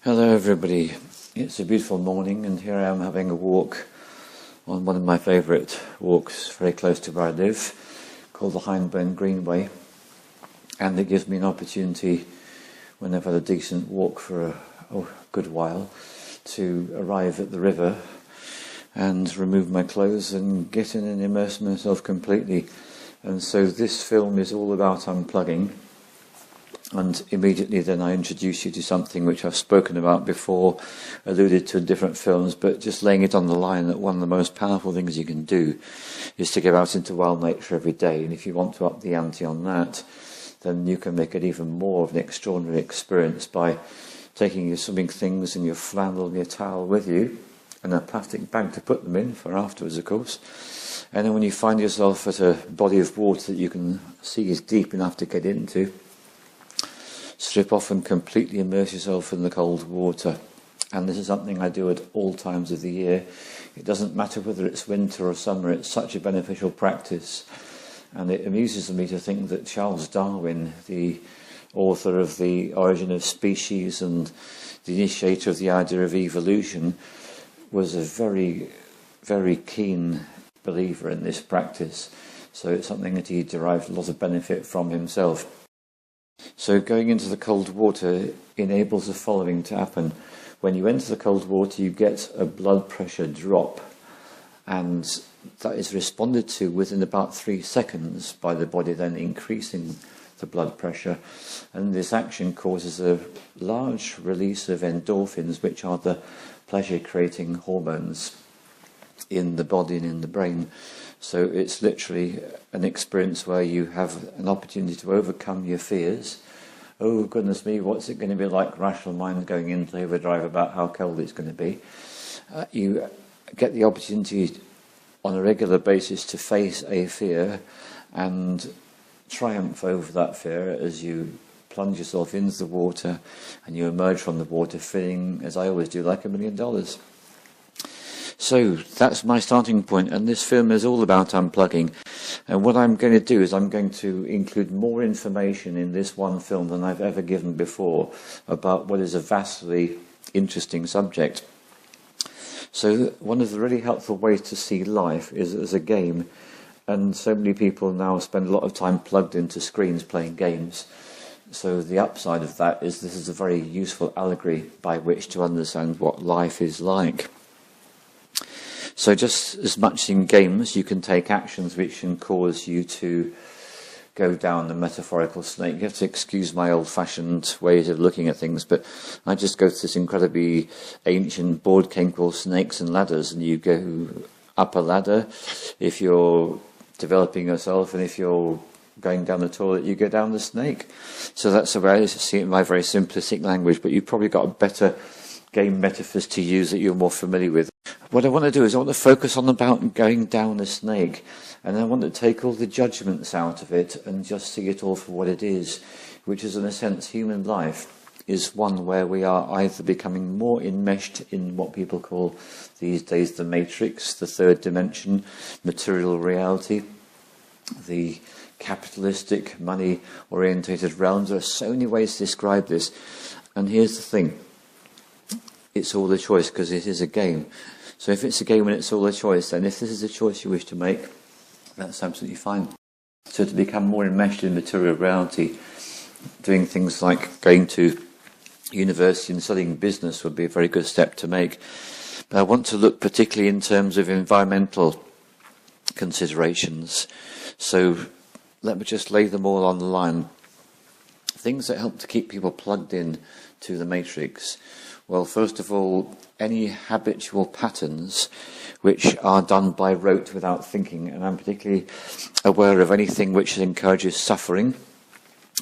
Hello everybody, it's a beautiful morning and here I am having a walk on one of my favourite walks very close to where I live, called the Hindburn Greenway, and it gives me an opportunity when I've had a decent walk for a good while to arrive at the river and remove my clothes and get in and immerse myself completely. And so this film is all about unplugging. And immediately then I introduce you to something which I've spoken about before, alluded to in different films, but just laying it on the line that one of the most powerful things you can do is to go out into wild nature every day. And if you want to up the ante on that, then you can make it even more of an extraordinary experience by taking your swimming things and your flannel and your towel with you, and a plastic bag to put them in for afterwards, of course. And then when you find yourself at a body of water that you can see is deep enough to get into, strip off and completely immerse yourself in the cold water. And this is something I do at all times of the year. It doesn't matter whether it's winter or summer, it's such a beneficial practice. And it amuses me to think that Charles Darwin, the author of The Origin of Species and the initiator of the idea of evolution, was a very, very keen believer in this practice. So it's something that he derived a lot of benefit from himself. So going into the cold water enables the following to happen. When you enter the cold water, you get a blood pressure drop, and that is responded to within about 3 seconds by the body then increasing the blood pressure. And this action causes a large release of endorphins, which are the pleasure-creating hormones in the body and in the brain. So it's literally an experience where you have an opportunity to overcome your fears. Oh, goodness me, what's it going to be like? Rational mind going into overdrive about how cold it's going to be. You get the opportunity on a regular basis to face a fear and triumph over that fear as you plunge yourself into the water and you emerge from the water feeling, as I always do, like $1 million. So that's my starting point, and this film is all about unplugging. And what I'm going to do is I'm going to include more information in this one film than I've ever given before about what is a vastly interesting subject. So one of the really helpful ways to see life is as a game, and so many people now spend a lot of time plugged into screens playing games. So the upside of that is this is a very useful allegory by which to understand what life is like. So just as much in games, you can take actions which can cause you to go down the metaphorical snake. You have to excuse my old-fashioned ways of looking at things, but I just go to this incredibly ancient board game called Snakes and Ladders, and you go up a ladder if you're developing yourself, and if you're going down the toilet, you go down the snake. So that's the way I see it in my very simplistic language, but you've probably got a better game metaphors to use that you're more familiar with. What I want to do is I want to focus on about going down the snake, and I want to take all the judgments out of it and just see it all for what it is, which is, in a sense, human life is one where we are either becoming more enmeshed in what people call these days the matrix, the third dimension, material reality, the capitalistic, money-orientated realms. There are so many ways to describe this, and here's the thing. It's all a choice because it is a game. So if it's a game and it's all a choice, then if this is a choice you wish to make, that's absolutely fine. So to become more enmeshed in material reality, doing things like going to university and studying business would be a very good step to make. But I want to look particularly in terms of environmental considerations. So let me just lay them all on the line. Things that help to keep people plugged in to the matrix. Well, first of all, any habitual patterns which are done by rote without thinking, and I'm particularly aware of anything which encourages suffering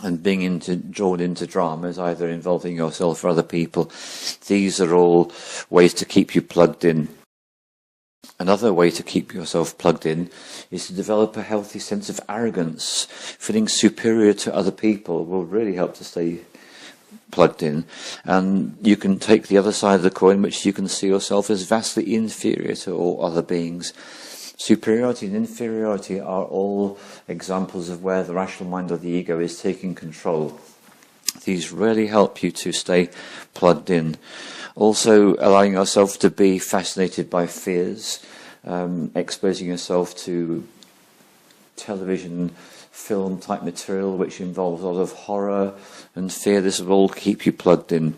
and being drawn into dramas, either involving yourself or other people. These are all ways to keep you plugged in. Another way to keep yourself plugged in is to develop a healthy sense of arrogance. Feeling superior to other people will really help to stay plugged in. And you can take the other side of the coin, which you can see yourself as vastly inferior to all other beings. Superiority and inferiority are all examples of where the rational mind or the ego is taking control. These really help you to stay plugged in. Also, allowing yourself to be fascinated by fears, exposing yourself to television, film type material which involves a lot of horror and fear. This will all keep you plugged in.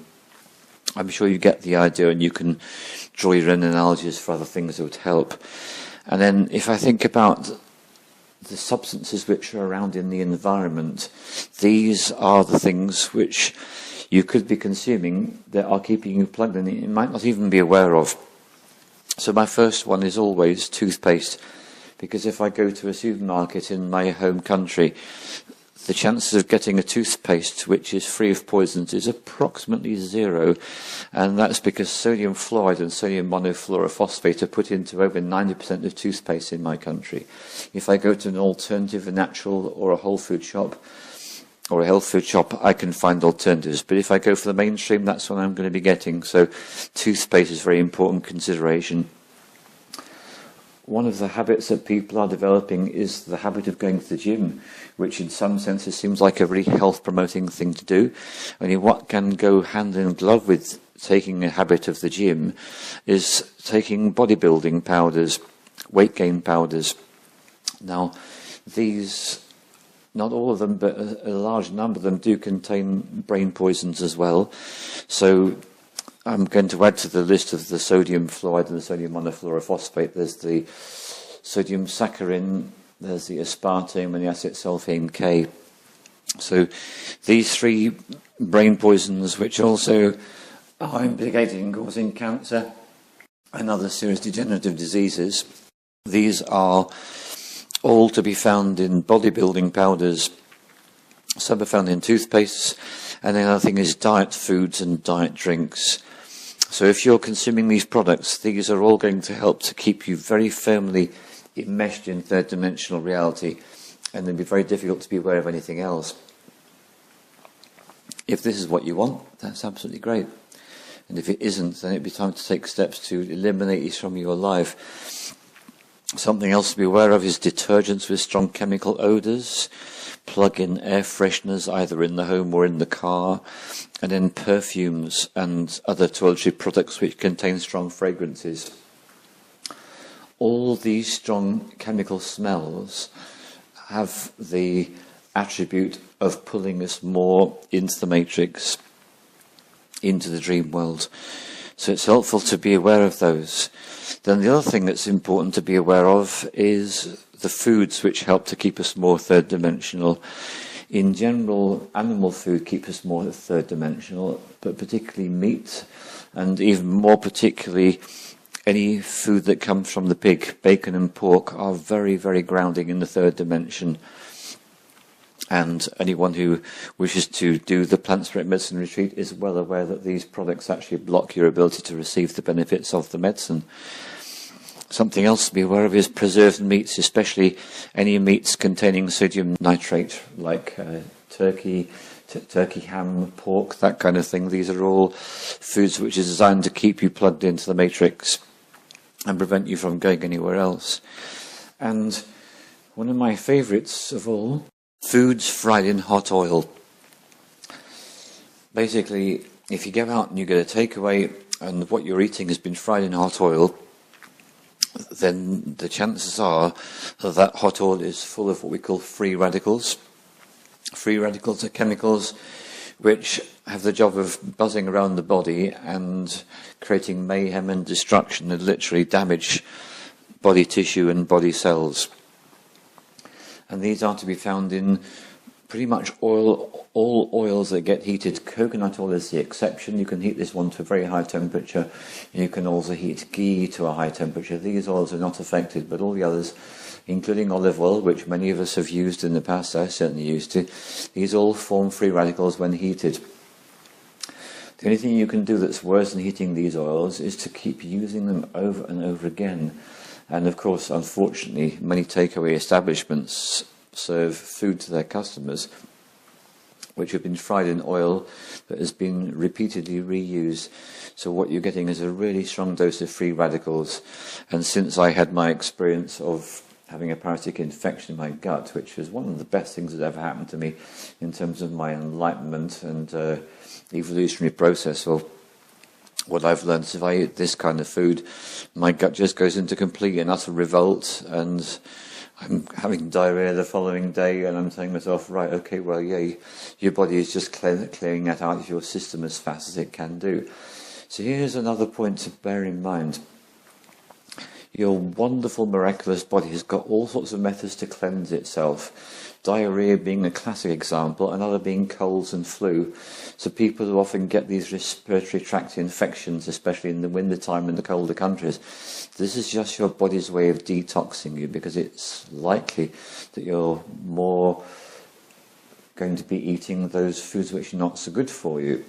I'm sure you get the idea, and you can draw your own analogies for other things that would help. And then if I think about the substances which are around in the environment, these are the things which you could be consuming that are keeping you plugged in. You might not even be aware of. So my first one is always toothpaste, because if I go to a supermarket in my home country, the chances of getting a toothpaste which is free of poisons is approximately 0, and that's because sodium fluoride and sodium monofluorophosphate are put into over 90% of toothpaste in my country. If I go to an alternative, a natural or a whole food shop or a health food shop, I can find alternatives. But if I go for the mainstream, that's what I'm going to be getting. So toothpaste is a very important consideration. One of the habits that people are developing is the habit of going to the gym, which in some senses seems like a really health-promoting thing to do. Only what can go hand in glove with taking a habit of the gym is taking bodybuilding powders, weight gain powders. Now, these, not all of them, but a large number of them do contain brain poisons as well. So I'm going to add to the list of the sodium fluoride and the sodium monofluorophosphate. There's the sodium saccharin, there's the aspartame and the acetylsulfame K. So these three brain poisons, which also are implicated in causing cancer and other serious degenerative diseases, these are all to be found in bodybuilding powders. Some are found in toothpastes, and the other thing is diet foods and diet drinks. So if you're consuming these products, these are all going to help to keep you very firmly enmeshed in third-dimensional reality, and it'll be very difficult to be aware of anything else. If this is what you want, that's absolutely great. And if it isn't, then it'd be time to take steps to eliminate these from your life. Something else to be aware of is detergents with strong chemical odours, plug-in air fresheners either in the home or in the car, and then perfumes and other toiletry products which contain strong fragrances. All these strong chemical smells have the attribute of pulling us more into the matrix, into the dream world. So it's helpful to be aware of those. Then the other thing that's important to be aware of is the foods which help to keep us more third-dimensional. In general, animal food keeps us more third-dimensional, but particularly meat, and even more particularly any food that comes from the pig, bacon and pork, are very, very grounding in the third dimension. And anyone who wishes to do the plant spirit medicine retreat is well aware that these products actually block your ability to receive the benefits of the medicine. Something else to be aware of is preserved meats, especially any meats containing sodium nitrate, like turkey ham, pork, that kind of thing. These are all foods which are designed to keep you plugged into the matrix and prevent you from going anywhere else. And one of my favourites of all, foods fried in hot oil. Basically, if you go out and you get a takeaway and what you're eating has been fried in hot oil, then the chances are that that hot oil is full of what we call free radicals. Free radicals are chemicals which have the job of buzzing around the body and creating mayhem and destruction and literally damage body tissue and body cells. And these are to be found in pretty much all oils that get heated. Coconut oil is the exception. You can heat this one to a very high temperature. You can also heat ghee to a high temperature. These oils are not affected, but all the others, including olive oil, which many of us have used in the past, I certainly used to, these all form free radicals when heated. The only thing you can do that's worse than heating these oils is to keep using them over and over again. And of course, unfortunately, many takeaway establishments serve food to their customers which have been fried in oil that has been repeatedly reused. So what you're getting is a really strong dose of free radicals. And since I had my experience of having a parasitic infection in my gut, which was one of the best things that ever happened to me in terms of my enlightenment and evolutionary process. Or what I've learned is if I eat this kind of food, my gut just goes into complete and utter revolt, and I'm having diarrhea the following day, and I'm telling myself, right, okay, well, yeah, your body is just clearing that out of your system as fast as it can do. So here's another point to bear in mind. Your wonderful, miraculous body has got all sorts of methods to cleanse itself. Diarrhea being a classic example, another being colds and flu. So people who often get these respiratory tract infections, especially in the winter time in the colder countries, this is just your body's way of detoxing you, because it's likely that you're more going to be eating those foods which are not so good for you.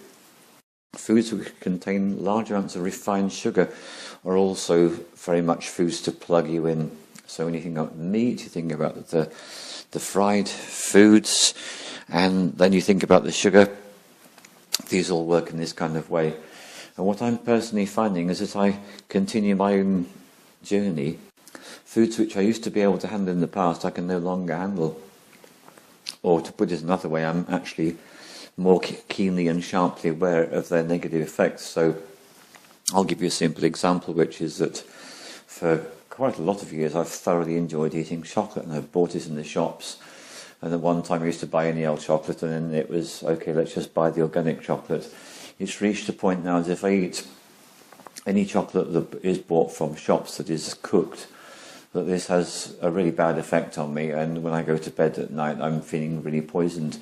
Foods which contain large amounts of refined sugar are also very much foods to plug you in. So when you think about meat, you think about the fried foods, and then you think about the sugar. These all work in this kind of way. And what I'm personally finding is as I continue my own journey, foods which I used to be able to handle in the past, I can no longer handle. Or to put it another way, I'm actually more keenly and sharply aware of their negative effects. So I'll give you a simple example, which is that for quite a lot of years I've thoroughly enjoyed eating chocolate, and I've bought it in the shops. And at one time I used to buy any old chocolate, and then it was, okay, let's just buy the organic chocolate. It's reached a point now as if I eat any chocolate that is bought from shops that is cooked, that this has a really bad effect on me, and when I go to bed at night I'm feeling really poisoned.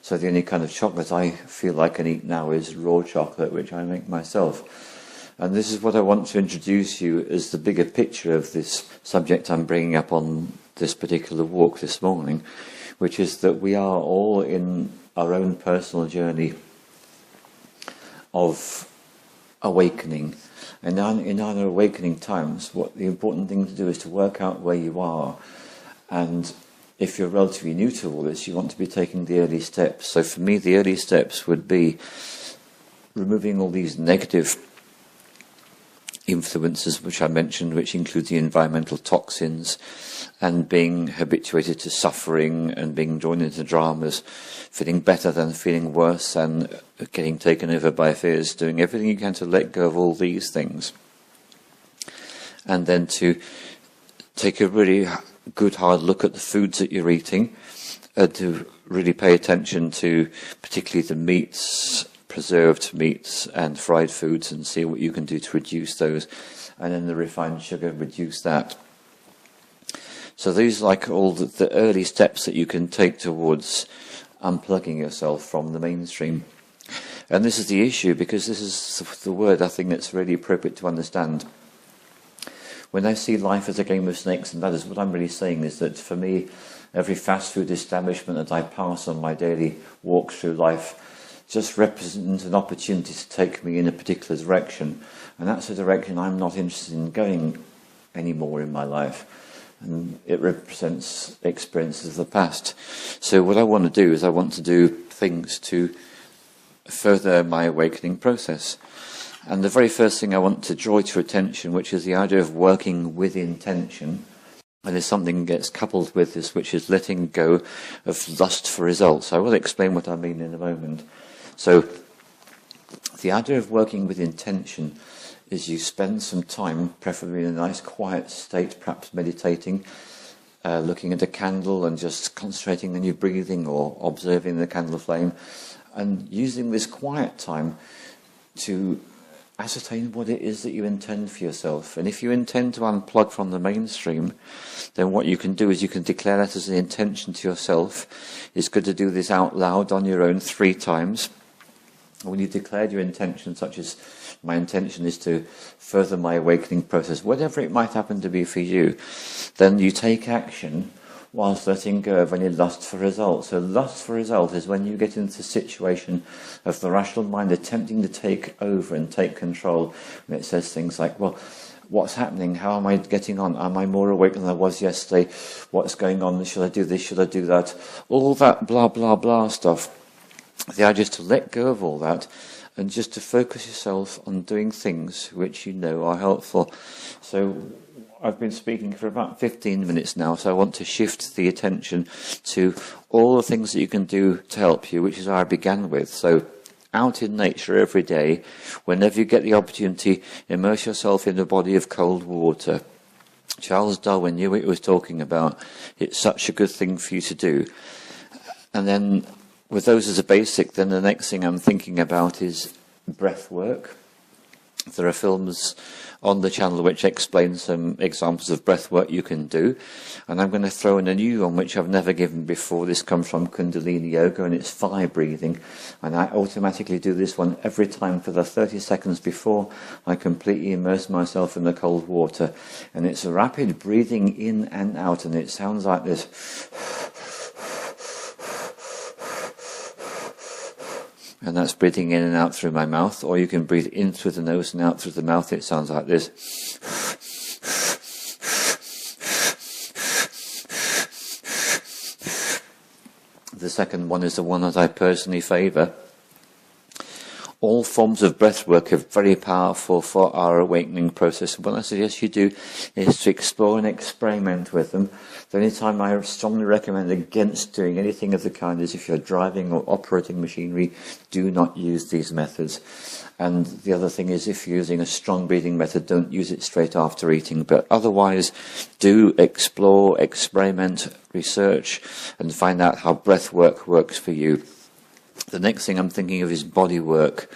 So the only kind of chocolate I feel I can eat now is raw chocolate, which I make myself. And this is what I want to introduce you as the bigger picture of this subject I'm bringing up on this particular walk this morning, which is that we are all in our own personal journey of awakening. And in our awakening times, what the important thing to do is to work out where you are. And if you're relatively new to all this, you want to be taking the early steps. So for me, the early steps would be removing all these negative influences which I mentioned, which include the environmental toxins, and being habituated to suffering and being drawn into dramas, feeling better than feeling worse, and getting taken over by fears, doing everything you can to let go of all these things. And then to take a really good hard look at the foods that you're eating, to really pay attention to particularly the meats, preserved meats and fried foods, and see what you can do to reduce those, and then the refined sugar, reduce that. So these are like all the early steps that you can take towards unplugging yourself from the mainstream. And this is the issue, because this is the word I think that's really appropriate to understand. When I see life as a game of snakes and ladders, what I'm really saying is that for me, every fast food establishment that I pass on my daily walk through life just represents an opportunity to take me in a particular direction. And that's a direction I'm not interested in going anymore in my life. And it represents experiences of the past. So what I want to do is I want to do things to further my awakening process. And the very first thing I want to draw to your attention, which is the idea of working with intention, and there's something that gets coupled with this, which is letting go of lust for results. I will explain what I mean in a moment. So the idea of working with intention is you spend some time, preferably in a nice quiet state, perhaps meditating, looking at a candle and just concentrating on your breathing or observing the candle flame, and using this quiet time to ascertain what it is that you intend for yourself. And if you intend to unplug from the mainstream, then what you can do is you can declare that as an intention to yourself. It's good to do this out loud on your own 3 times. When you've declared your intention, such as my intention is to further my awakening process, whatever it might happen to be for you, then you take action whilst letting go of any lust for result. So lust for result is when you get into the situation of the rational mind attempting to take over and take control. And it says things like, well, what's happening? How am I getting on? Am I more awake than I was yesterday? What's going on? Should I do this? Should I do that? All that blah, blah, blah stuff. The idea is to let go of all that and just to focus yourself on doing things which you know are helpful. So I've been speaking for about 15 minutes now, so I want to shift the attention to all the things that you can do to help you, which is how I began with. So out in nature every day, whenever you get the opportunity, immerse yourself in a body of cold water. Charles Darwin knew what he was talking about. It's such a good thing for you to do. And then with those as a basic, then the next thing I'm thinking about is breath work. There are films on the channel which explain some examples of breath work you can do. And I'm going to throw in a new one which I've never given before. This comes from Kundalini Yoga, and it's fire breathing. And I automatically do this one every time for the 30 seconds before I completely immerse myself in the cold water. And it's a rapid breathing in and out, and it sounds like this. And that's breathing in and out through my mouth, or you can breathe in through the nose and out through the mouth. It sounds like this. The second one is the one that I personally favour. All forms of breath work are very powerful for our awakening process. What I suggest you do is to explore and experiment with them. The only time I strongly recommend against doing anything of the kind is if you're driving or operating machinery, do not use these methods. And the other thing is, if you're using a strong breathing method, don't use it straight after eating. But otherwise, do explore, experiment, research, and find out how breath work works for you. The next thing I'm thinking of is body work.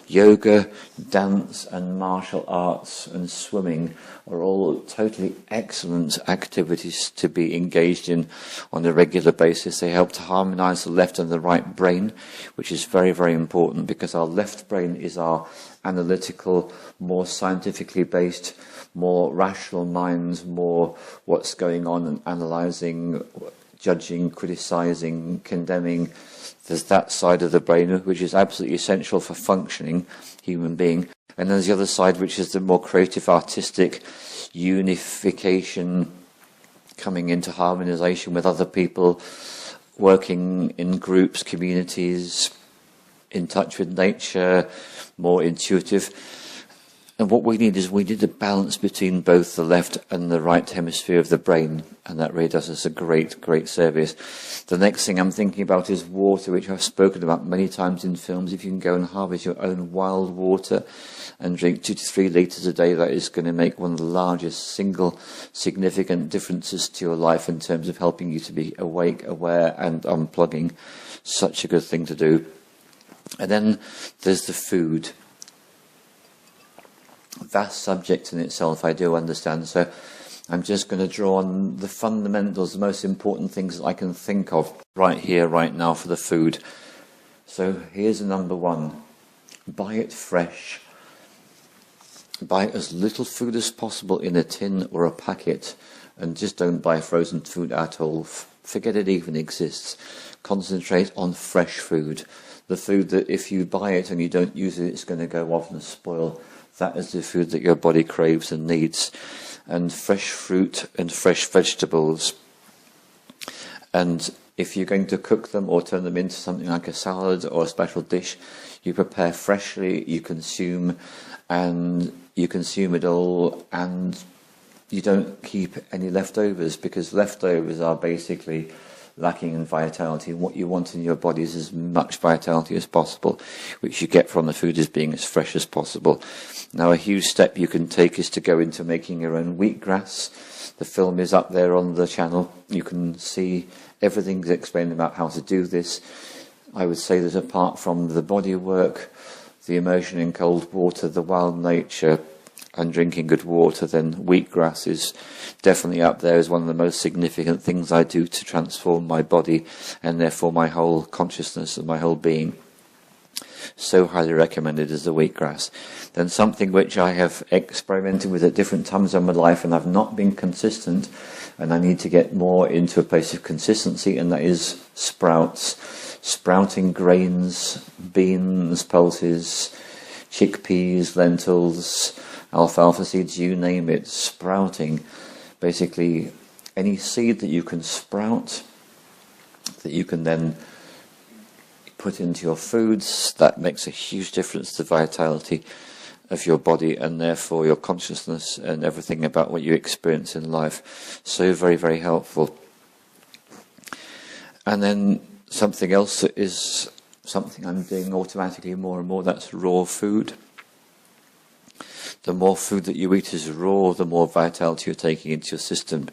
Yoga, dance and martial arts and swimming are all totally excellent activities to be engaged in on a regular basis. They help to harmonise the left and the right brain, which is very, very important, because our left brain is our analytical, more scientifically based, more rational minds, more what's going on and analysing, judging, criticising, condemning. There's that side of the brain which is absolutely essential for functioning human being. And then there's the other side, which is the more creative, artistic unification, coming into harmonization with other people, working in groups, communities, in touch with nature, more intuitive. And what we need a balance between both the left and the right hemisphere of the brain, and that really does us a great, great service. The next thing I'm thinking about is water, which I've spoken about many times in films. If you can go and harvest your own wild water and drink 2 to 3 litres a day, that is going to make one of the largest single significant differences to your life in terms of helping you to be awake, aware and unplugging. Such a good thing to do. And then there's the food. Vast subject in itself, I do understand, so I'm just going to draw on the fundamentals, the most important things that I can think of right here, right now for the food. So here's number one. Buy it fresh. Buy as little food as possible in a tin or a packet, and just don't buy frozen food at all. Forget it even exists. Concentrate on fresh food. The food that if you buy it and you don't use it, it's going to go off and spoil. That is the food that your body craves and needs. And fresh fruit and fresh vegetables. And if you're going to cook them or turn them into something like a salad or a special dish, you prepare freshly, you consume it all, and you don't keep any leftovers, because leftovers are basically lacking in vitality. And what you want in your body is as much vitality as possible, which you get from the food as being as fresh as possible. Now, a huge step you can take is to go into making your own wheatgrass. The film is up there on the channel. You can see everything's explained about how to do this. I would say that apart from the body work, the immersion in cold water, the wild nature, and drinking good water, then wheatgrass is definitely up there as one of the most significant things I do to transform my body and therefore my whole consciousness and my whole being. So highly recommended is the wheatgrass. Then something which I have experimented with at different times of my life and I've not been consistent, and I need to get more into a place of consistency, and that is sprouts. Sprouting grains, beans, pulses, chickpeas, lentils, alfalfa seeds, you name it, sprouting. Basically, any seed that you can sprout, that you can then put into your foods, that makes a huge difference to vitality. of your body and therefore your consciousness and everything about what you experience in life. So very, very helpful. And then something else that is something I'm doing automatically more and more, that's raw food. The more food that you eat is raw, the more vitality you're taking into your system.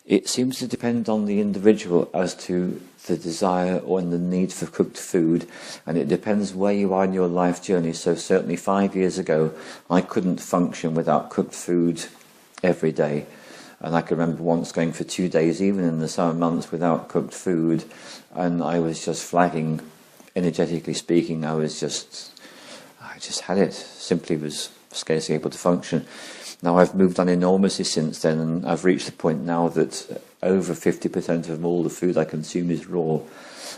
It seems to depend on the individual as to the desire or the need for cooked food, and it depends where you are in your life journey. So certainly 5 years ago, I couldn't function without cooked food every day. And I can remember once going for 2 days, even in the summer months, without cooked food, and I was just flagging, energetically speaking. I just had it, simply was scarcely able to function. Now I've moved on enormously since then, and I've reached the point now that over 50% of all the food I consume is raw,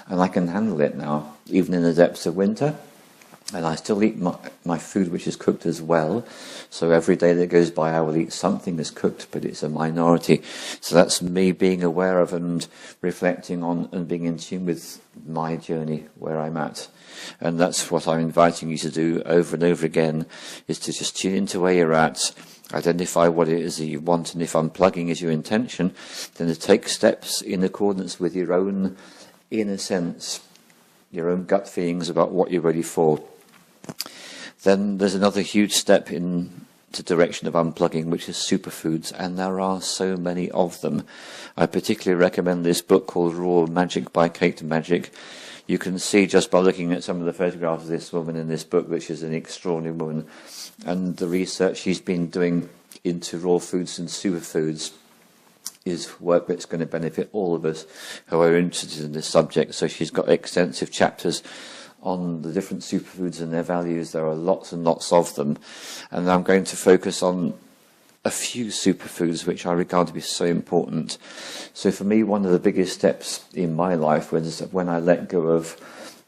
and I can handle it now, even in the depths of winter. And I still eat my food which is cooked as well. So every day that goes by I will eat something that's cooked, but it's a minority. So that's me being aware of and reflecting on and being in tune with my journey, where I'm at. And that's what I'm inviting you to do over and over again, is to just tune into where you're at, identify what it is that you want, and if unplugging is your intention, then to take steps in accordance with your own inner sense, your own gut feelings about what you're ready for. Then there's another huge step in the direction of unplugging, which is superfoods, and there are so many of them. I particularly recommend this book called Raw Magic by Kate Magic. You can see just by looking at some of the photographs of this woman in this book, which is an extraordinary woman, and the research she's been doing into raw foods and superfoods is work that's going to benefit all of us who are interested in this subject. So she's got extensive chapters on the different superfoods and their values. There are lots and lots of them, and I'm going to focus on a few superfoods which I regard to be so important. So for me, one of the biggest steps in my life was when I let go of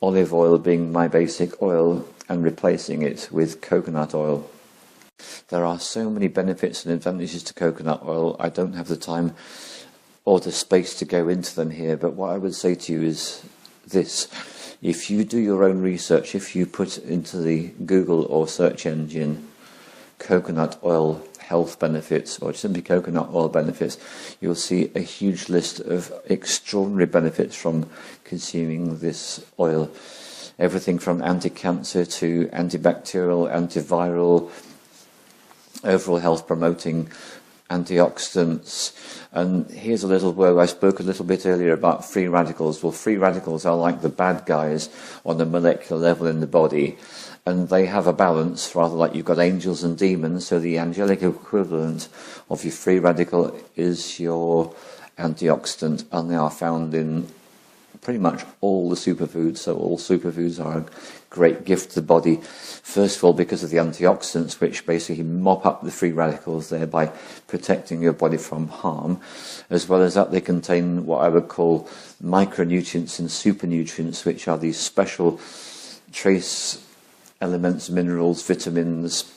olive oil being my basic oil and replacing it with coconut oil. There are so many benefits and advantages to coconut oil. I don't have the time or the space to go into them here, but what I would say to you is this. If you do your own research, if you put into the Google or search engine coconut oil health benefits or simply coconut oil benefits, you'll see a huge list of extraordinary benefits from consuming this oil. Everything from anti-cancer to antibacterial, antiviral, overall health promoting, antioxidants. And here's a little word, I spoke a little bit earlier about free radicals. Well, free radicals are like the bad guys on a molecular level in the body, and they have a balance, rather like you've got angels and demons. So the angelic equivalent of your free radical is your antioxidant, and they are found in pretty much all the superfoods. So all superfoods are a great gift to the body. First of all, because of the antioxidants, which basically mop up the free radicals, thereby protecting your body from harm. As well as that, they contain what I would call micronutrients and supernutrients, which are these special trace elements, minerals, vitamins,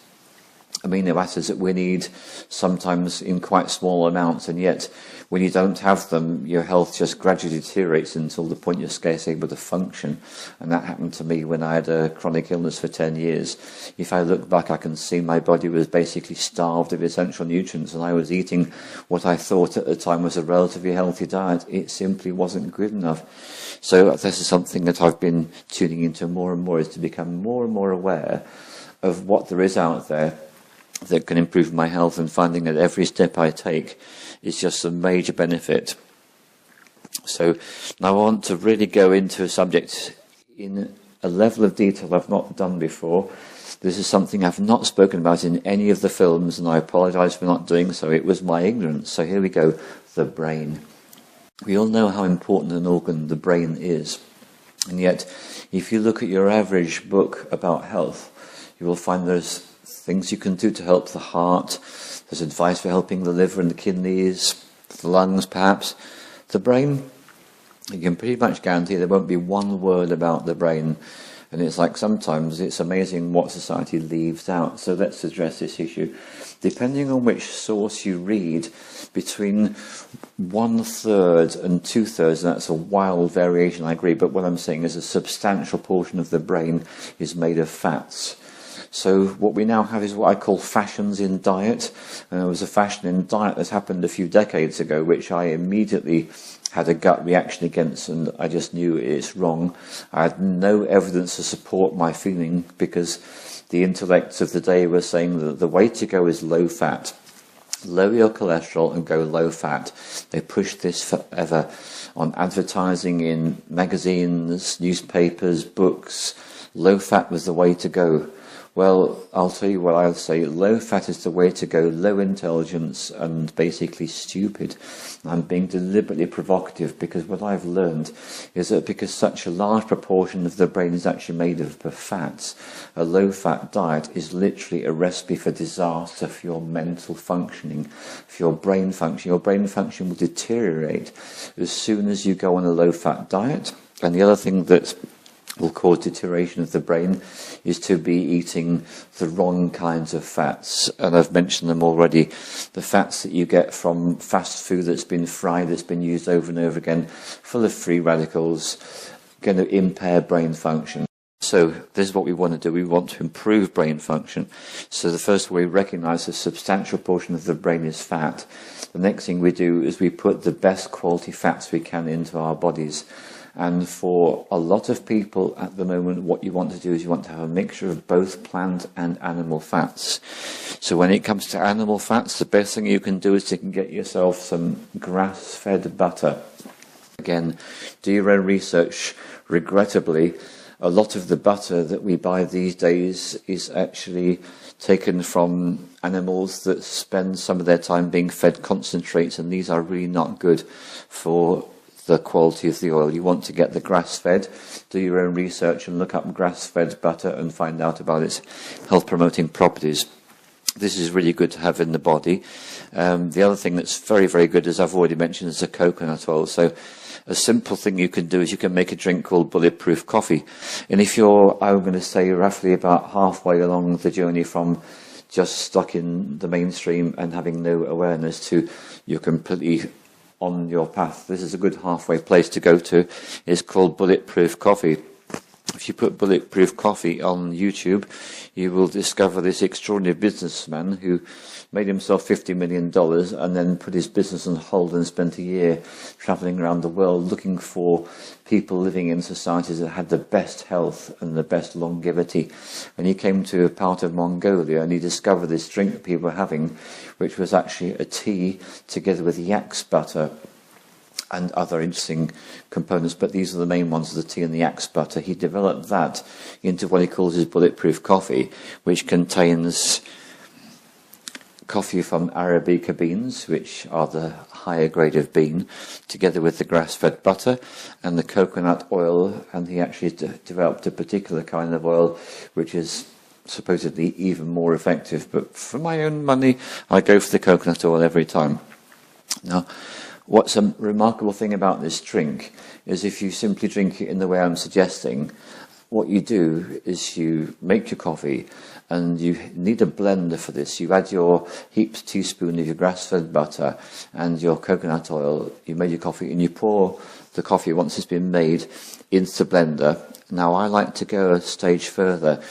amino acids that we need, sometimes in quite small amounts, and yet when you don't have them, your health just gradually deteriorates until the point you're scarcely able to function. And that happened to me when I had a chronic illness for 10 years. If I look back, I can see my body was basically starved of essential nutrients, and I was eating what I thought at the time was a relatively healthy diet. It simply wasn't good enough. So this is something that I've been tuning into more and more, is to become more and more aware of what there is out there that can improve my health, and finding that every step I take is just a major benefit. So now I want to really go into a subject in a level of detail I've not done before. This is something I've not spoken about in any of the films, and I apologise for not doing so. It was my ignorance. So here we go, the brain. We all know how important an organ the brain is, and yet if you look at your average book about health, you will find there's things you can do to help the heart. There's advice for helping the liver and the kidneys, the lungs perhaps. The brain, you can pretty much guarantee there won't be one word about the brain. And it's like sometimes it's amazing what society leaves out. So let's address this issue. Depending on which source you read, between 1/3 and 2/3, that's a wild variation, I agree, but what I'm saying is a substantial portion of the brain is made of fats. So what we now have is what I call fashions in diet. And there was a fashion in diet that happened a few decades ago, which I immediately had a gut reaction against, and I just knew it's wrong. I had no evidence to support my feeling, because the intellects of the day were saying that the way to go is low fat. Lower your cholesterol and go low fat. They pushed this forever on advertising in magazines, newspapers, books. Low fat was the way to go. Well, I'll tell you what I'll say. Low fat is the way to go. Low intelligence and basically stupid. I'm being deliberately provocative, because what I've learned is that because such a large proportion of the brain is actually made of fats, a low fat diet is literally a recipe for disaster for your mental functioning, for your brain function. Your brain function will deteriorate as soon as you go on a low fat diet. And the other thing that will cause deterioration of the brain is to be eating the wrong kinds of fats. And I've mentioned them already. The fats that you get from fast food that's been fried, that's been used over and over again, full of free radicals, going to impair brain function. So this is what we want to do. We want to improve brain function. So the first way, we recognize a substantial portion of the brain is fat. The next thing we do is we put the best quality fats we can into our bodies. And for a lot of people at the moment, what you want to do is you want to have a mixture of both plant and animal fats. So when it comes to animal fats, the best thing you can do is you can get yourself some grass-fed butter. Again, do your own research. Regrettably, a lot of the butter that we buy these days is actually taken from animals that spend some of their time being fed concentrates, and these are really not good for the quality of the oil. You want to get the grass-fed. Do your own research and look up grass-fed butter and find out about its health-promoting properties. This is really good to have in the body. The other thing that's very, very good, as I've already mentioned, is the coconut oil. So a simple thing you can do is you can make a drink called bulletproof coffee. And if you're, I'm going to say, roughly about halfway along the journey from just stuck in the mainstream and having no awareness to you're completely on your path, this is a good halfway place to go to. It's called Bulletproof Coffee. If you put Bulletproof Coffee on YouTube, you will discover this extraordinary businessman who made himself $50 million and then put his business on hold and spent a year traveling around the world looking for people living in societies that had the best health and the best longevity. And he came to a part of Mongolia and he discovered this drink that people were having, which was actually a tea together with yak's butter and other interesting components, but these are the main ones, the tea and the yak's butter. He developed that into what he calls his bulletproof coffee, which contains coffee from Arabica beans, which are the higher grade of bean, together with the grass-fed butter and the coconut oil, and he actually developed a particular kind of oil which is supposedly even more effective. But for my own money, I go for the coconut oil every time. Now, what's a remarkable thing about this drink is if you simply drink it in the way I'm suggesting, what you do is you make your coffee, and you need a blender for this. You add your heaped teaspoon of your grass-fed butter and your coconut oil. You made your coffee, and you pour the coffee, once it's been made, into the blender. Now, I like to go a stage further,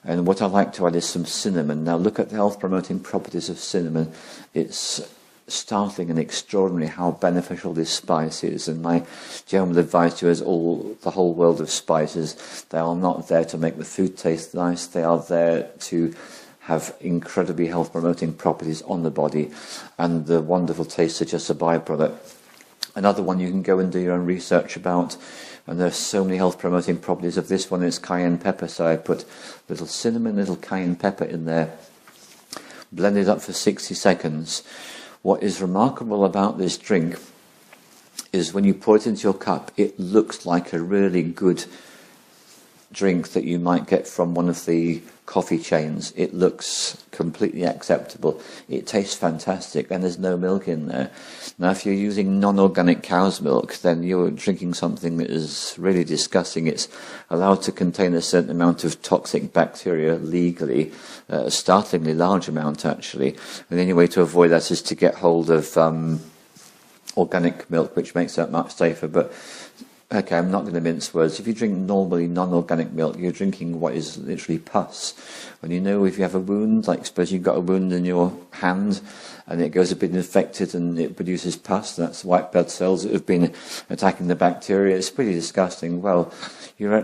and what I like to add is some cinnamon. Now, look at the health-promoting properties of cinnamon. It's startling and extraordinary how beneficial this spice is, and my general advice to you is the whole world of spices, they are not there to make the food taste nice, they are there to have incredibly health promoting properties on the body, and the wonderful taste is just a byproduct. Another one you can go and do your own research about, and there's so many health promoting properties of this one, is cayenne pepper. So I put little cinnamon, little cayenne pepper in there, blend it up for 60 seconds. What is remarkable about this drink is when you pour it into your cup, it looks like a really good drink that you might get from one of the coffee chains. It looks completely acceptable. It tastes fantastic, and there's no milk in there. Now, if you're using non-organic cow's milk, then you're drinking something that is really disgusting. It's allowed to contain a certain amount of toxic bacteria legally, a startlingly large amount actually. And the only way to avoid that is to get hold of organic milk, which makes that much safer. But okay, I'm not going to mince words. If you drink normally non-organic milk, you're drinking what is literally pus. And you know, if you have a wound, like suppose you've got a wound in your hand and it goes a bit infected and it produces pus, that's white blood cells that have been attacking the bacteria. It's pretty disgusting. Well, your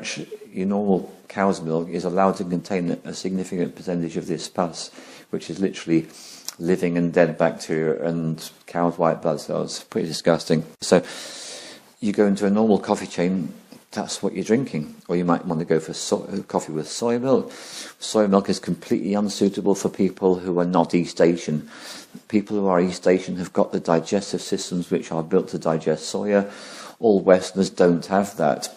normal cow's milk is allowed to contain a significant percentage of this pus, which is literally living and dead bacteria and cow's white blood cells. Pretty disgusting. So you go into a normal coffee chain, that's what you're drinking. Or you might want to go for coffee with soy milk. Soy milk is completely unsuitable for people who are not East Asian. People who are East Asian have got the digestive systems which are built to digest soya. All Westerners don't have that.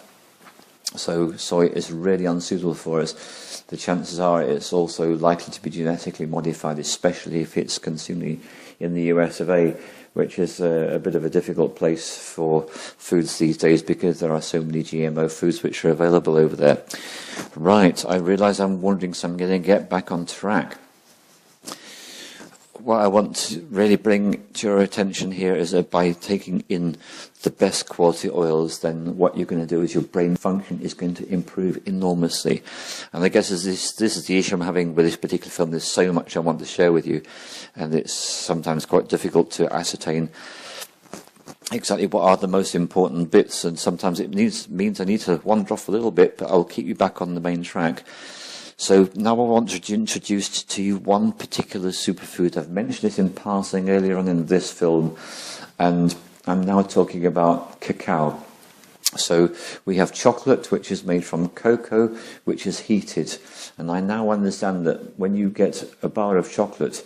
So soy is really unsuitable for us. The chances are it's also likely to be genetically modified, especially if it's consumed in the US of A, which is a bit of a difficult place for foods these days because there are so many GMO foods which are available over there. Right, I realise I'm wandering, so I'm going to get back on track. What I want to really bring to your attention here is that by taking in the best quality oils, then what you're going to do is your brain function is going to improve enormously. And I guess this is the issue I'm having with this particular film. There's so much I want to share with you, and it's sometimes quite difficult to ascertain exactly what are the most important bits, and sometimes it means I need to wander off a little bit, but I'll keep you back on the main track. So now I want to introduce to you one particular superfood. I've mentioned it in passing earlier on in this film, and I'm now talking about cacao. So we have chocolate, which is made from cocoa, which is heated. And I now understand that when you get a bar of chocolate,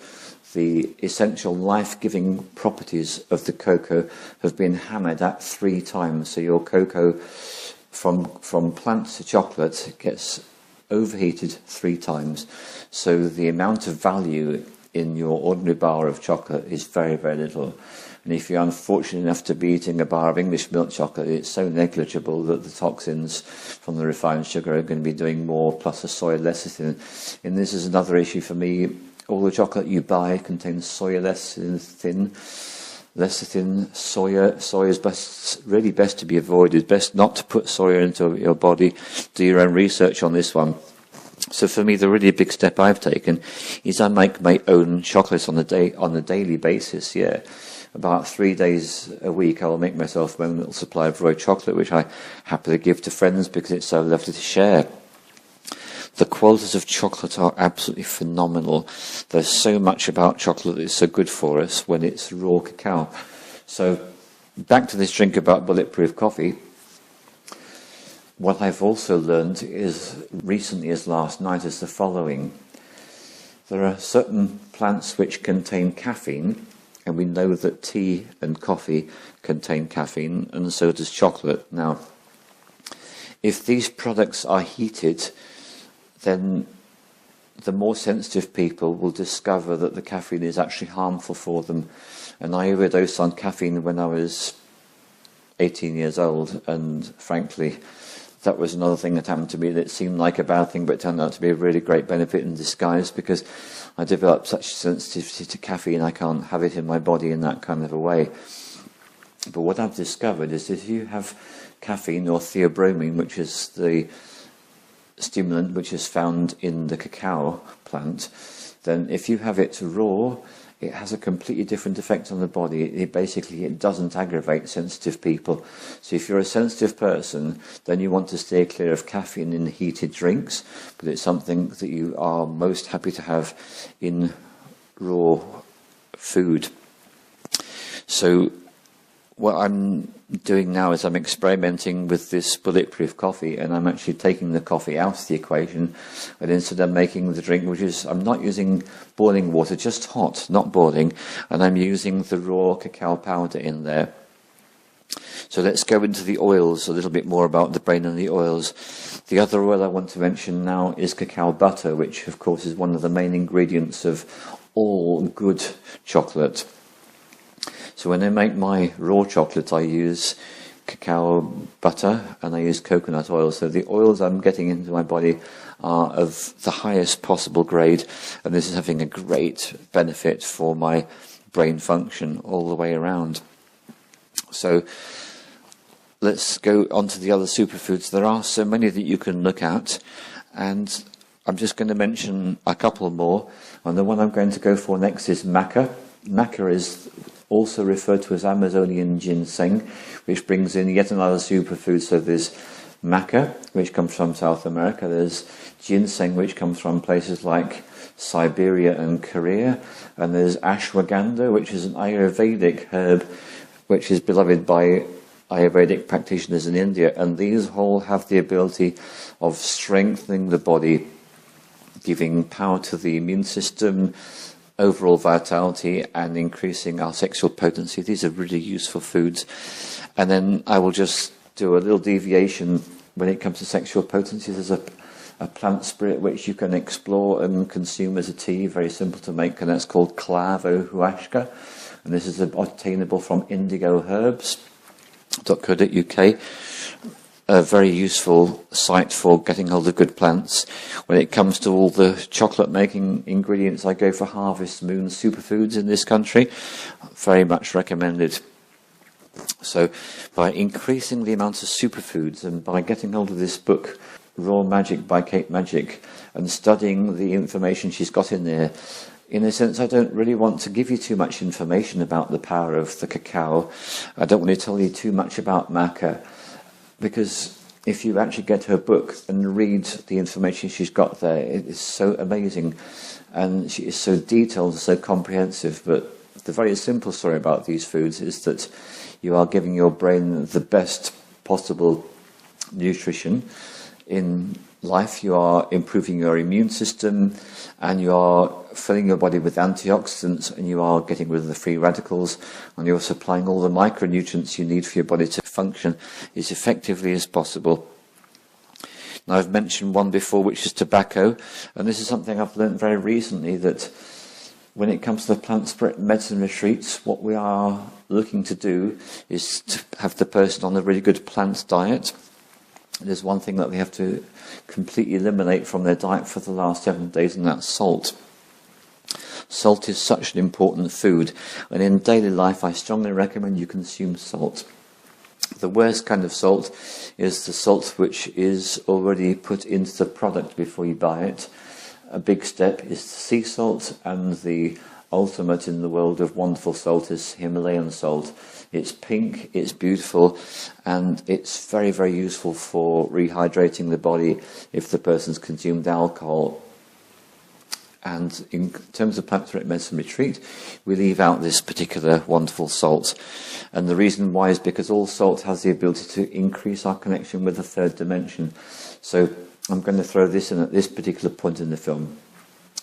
the essential life-giving properties of the cocoa have been hammered at 3 times. So your cocoa from plant to chocolate gets overheated 3 times. So the amount of value in your ordinary bar of chocolate is very, very little. And if you're unfortunate enough to be eating a bar of English milk chocolate, it's so negligible that the toxins from the refined sugar are going to be doing more, plus the soy lecithin. And this is another issue for me. All the chocolate you buy contains soy lecithin. Soya is really best to be avoided. Best not to put soya into your body. Do your own research on this one. So for me, the really big step I've taken is I make my own chocolates on a daily basis. Yeah, about 3 days a week, I'll make myself my own little supply of raw chocolate, which I happily give to friends because it's so lovely to share. The qualities of chocolate are absolutely phenomenal. There's so much about chocolate that's so good for us when it's raw cacao. So back to this drink about bulletproof coffee. What I've also learned is recently as last night is the following. There are certain plants which contain caffeine, and we know that tea and coffee contain caffeine, and so does chocolate. Now, if these products are heated, then the more sensitive people will discover that the caffeine is actually harmful for them. And I overdosed on caffeine when I was 18 years old, and frankly, that was another thing that happened to me that seemed like a bad thing, but turned out to be a really great benefit in disguise, because I developed such sensitivity to caffeine, I can't have it in my body in that kind of a way. But what I've discovered is that if you have caffeine or theobromine, which is the stimulant which is found in the cacao plant, then if you have it raw, it has a completely different effect on the body. It doesn't aggravate sensitive people. So if you're a sensitive person, then you want to stay clear of caffeine in heated drinks, but it's something that you are most happy to have in raw food. So what I'm doing now is I'm experimenting with this bulletproof coffee, and I'm actually taking the coffee out of the equation, and instead of making the drink, which is, I'm not using boiling water, just hot, not boiling, and I'm using the raw cacao powder in there. So let's go into the oils, a little bit more about the brain and the oils. The other oil I want to mention now is cacao butter, which of course is one of the main ingredients of all good chocolate. So when I make my raw chocolate, I use cacao butter and I use coconut oil. So the oils I'm getting into my body are of the highest possible grade, and this is having a great benefit for my brain function all the way around. So let's go on to the other superfoods. There are so many that you can look at, and I'm just going to mention a couple more. And the one I'm going to go for next is maca. Maca is also referred to as Amazonian ginseng, which brings in yet another superfood. So there's maca, which comes from South America. There's ginseng, which comes from places like Siberia and Korea. And there's ashwagandha, which is an Ayurvedic herb, which is beloved by Ayurvedic practitioners in India. And these all have the ability of strengthening the body, giving power to the immune system, overall vitality, and increasing our sexual potency. These are really useful foods. And then I will just do a little deviation when it comes to sexual potency. There's a plant spirit which you can explore and consume as a tea, very simple to make, and that's called clavo huashka. And this is obtainable from indigoherbs.co.uk. A very useful site for getting hold of good plants. When it comes to all the chocolate making ingredients, I go for Harvest Moon superfoods in this country. Very much recommended. So by increasing the amount of superfoods and by getting hold of this book, Raw Magic by Kate Magic, and studying the information she's got in there, in a sense, I don't really want to give you too much information about the power of the cacao. I don't want to tell you too much about maca, because if you actually get her book and read the information she's got there, it is so amazing, and she is so detailed and so comprehensive. But the very simple story about these foods is that you are giving your brain the best possible nutrition in life. You are improving your immune system, and you are filling your body with antioxidants, and you are getting rid of the free radicals, and you're supplying all the micronutrients you need for your body to function as effectively as possible. Now, I've mentioned one before, which is tobacco, and this is something I've learned very recently, that when it comes to the plant spirit medicine retreats, what we are looking to do is to have the person on a really good plant diet. There's one thing that they have to completely eliminate from their diet for the last 7 days, and that's salt. Salt is such an important food, and in daily life I strongly recommend you consume salt. The worst kind of salt is the salt which is already put into the product before you buy it. A big step is sea salt, and the ultimate in the world of wonderful salt is Himalayan salt. It's pink, it's beautiful, and it's very, very useful for rehydrating the body if the person's consumed alcohol. And in terms of plant spirit medicine retreat, we leave out this particular wonderful salt. And the reason why is because all salt has the ability to increase our connection with the third dimension. So I'm going to throw this in at this particular point in the film.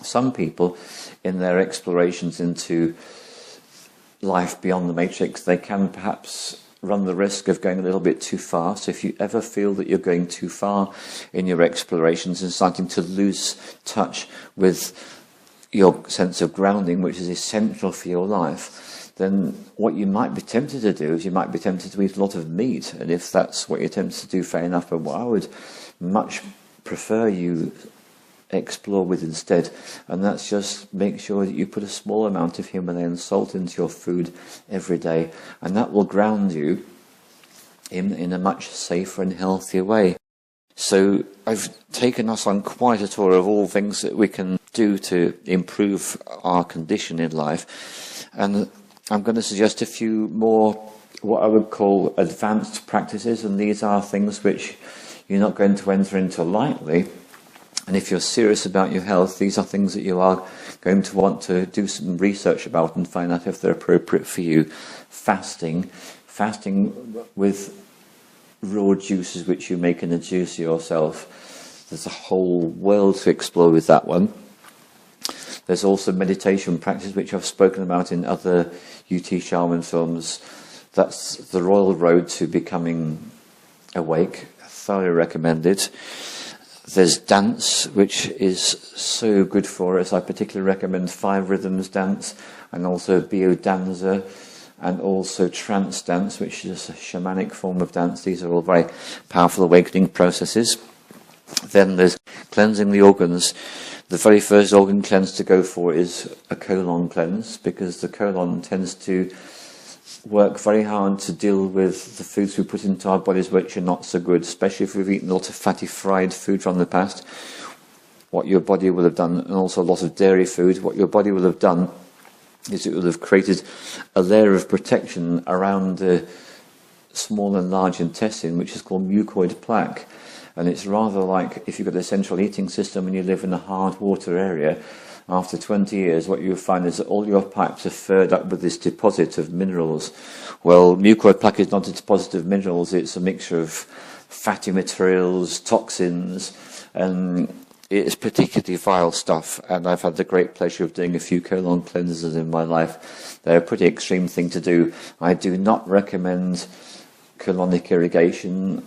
Some people, in their explorations into life beyond the matrix, they can perhaps run the risk of going a little bit too far. So if you ever feel that you're going too far in your explorations and starting to lose touch with your sense of grounding, which is essential for your life, then what you might be tempted to do is you might be tempted to eat a lot of meat. And if that's what you're tempted to do, fair enough. But what I would much prefer you explore with instead, and that's just make sure that you put a small amount of Himalayan salt into your food every day, and that will ground you in a much safer and healthier way. So I've taken us on quite a tour of all things that we can do to improve our condition in life, and I'm going to suggest a few more what I would call advanced practices, and these are things which you're not going to enter into lightly. And if you're serious about your health, these are things that you are going to want to do some research about and find out if they're appropriate for you. Fasting with raw juices which you make in a juicer yourself. There's a whole world to explore with that one. There's also meditation practice, which I've spoken about in other UT Sharman films. That's the royal road to becoming awake. Thoroughly recommended. There's dance, which is so good for us. I particularly recommend 5 Rhythms dance, and also biodanza, and also trance dance, which is a shamanic form of dance. These are all very powerful awakening processes. Then there's cleansing the organs. The very first organ cleanse to go for is a colon cleanse, because the colon tends to work very hard to deal with the foods we put into our bodies which are not so good, especially if we've eaten a lot of fatty fried food from the past. What your body will have done, and also a lot of dairy food, what your body will have done is it will have created a layer of protection around the small and large intestine, which is called mucoid plaque. And it's rather like if you've got a central heating system and you live in a hard water area, after 20 years, what you'll find is that all your pipes are furred up with this deposit of minerals. Well, mucoid plaque is not a deposit of minerals, it's a mixture of fatty materials, toxins, and it's particularly vile stuff. And I've had the great pleasure of doing a few colon cleansers in my life. They're a pretty extreme thing to do. I do not recommend colonic irrigation.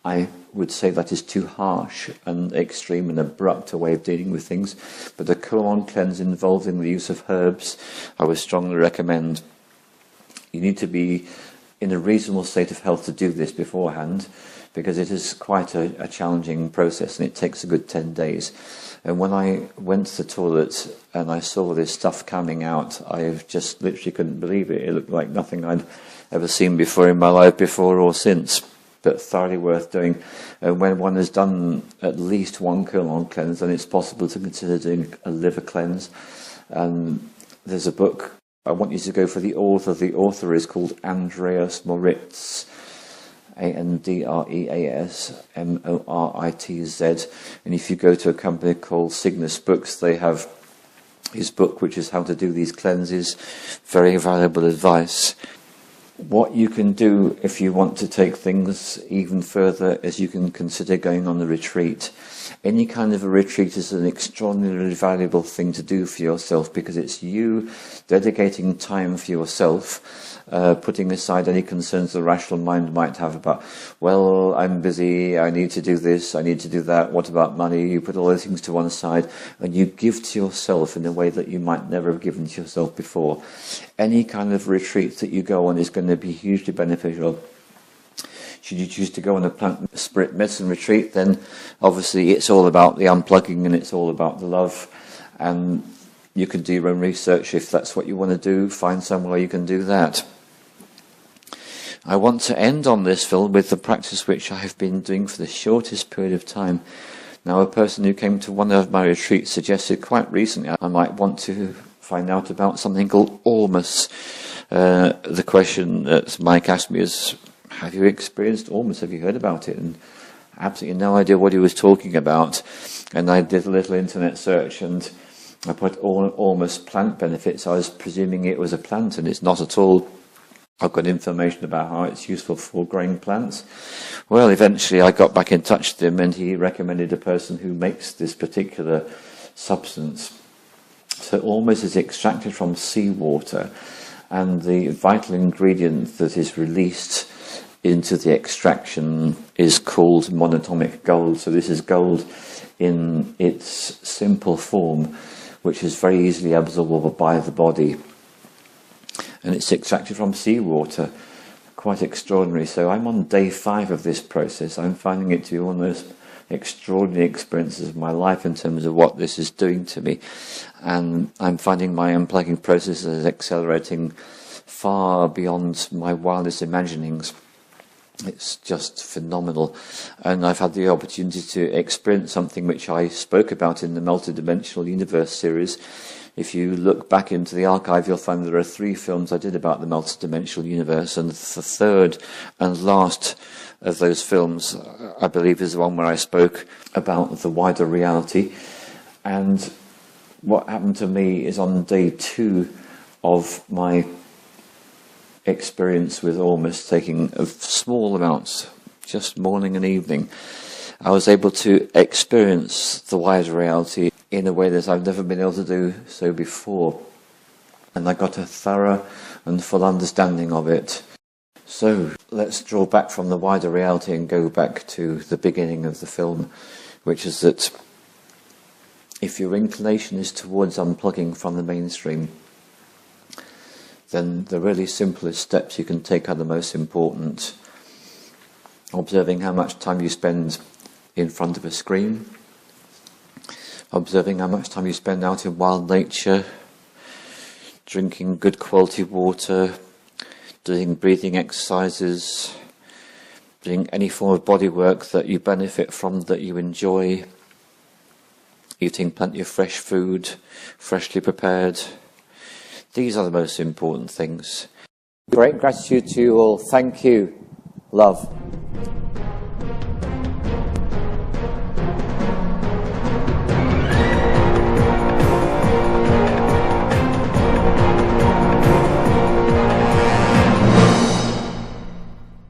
I would say that is too harsh and extreme and abrupt a way of dealing with things. But the colon cleanse involving the use of herbs, I would strongly recommend. You need to be in a reasonable state of health to do this beforehand, because it is quite a challenging process and it takes a good 10 days. And when I went to the toilet and I saw this stuff coming out, I just literally couldn't believe it. It looked like nothing I'd ever seen before in my life, before or since. But thoroughly worth doing. And when one has done at least one colon cleanse, then it's possible to consider doing a liver cleanse. And there's a book, I want you to go for the author. The author is called Andreas Moritz, Andreas Moritz. And if you go to a company called Cygnus Books, they have his book, which is how to do these cleanses. Very valuable advice. What you can do if you want to take things even further is you can consider going on a retreat. Any kind of a retreat is an extraordinarily valuable thing to do for yourself, because it's you dedicating time for yourself, putting aside any concerns the rational mind might have about, well, I'm busy, I need to do this, I need to do that, what about money? You put all those things to one side and you give to yourself in a way that you might never have given to yourself before. Any kind of retreat that you go on is going to be hugely beneficial. Should you choose to go on a plant spirit medicine retreat, then obviously it's all about the unplugging and it's all about the love. And you can do your own research if that's what you want to do. Find somewhere you can do that. I want to end on this film with the practice which I have been doing for the shortest period of time. Now, a person who came to one of my retreats suggested quite recently I might want to find out about something called Ormus. The question that Mike asked me is, have you experienced Ormus? Have you heard about it? And absolutely no idea what he was talking about. And I did a little internet search and I put Ormus plant benefits. I was presuming it was a plant, and it's not at all. I've got information about how it's useful for growing plants. Well, eventually I got back in touch with him and he recommended a person who makes this particular substance. So Ormus is extracted from seawater, and the vital ingredient that is released into the extraction is called monatomic gold. So this is gold in its simple form, which is very easily absorbable by the body. And it's extracted from seawater. Quite extraordinary. So I'm on day 5 of this process. I'm finding it to be one of those extraordinary experiences of my life in terms of what this is doing to me. And I'm finding my unplugging process is accelerating far beyond my wildest imaginings. It's just phenomenal. And I've had the opportunity to experience something which I spoke about in the Multidimensional Universe series. If you look back into the archive, you'll find there are 3 films I did about the multidimensional universe, and the third and last of those films, I believe, is the one where I spoke about the wider reality. And what happened to me is on day 2 of my experience with Ormus, taking of small amounts, just morning and evening, I was able to experience the wider reality in a way that I've never been able to do so before. And I got a thorough and full understanding of it. So let's draw back from the wider reality and go back to the beginning of the film, which is that if your inclination is towards unplugging from the mainstream, then the really simplest steps you can take are the most important. Observing how much time you spend in front of a screen, observing how much time you spend out in wild nature, drinking good quality water, doing breathing exercises, doing any form of body work that you benefit from, that you enjoy, eating plenty of fresh food, freshly prepared. These are the most important things. Great gratitude to you all. Thank you. Love.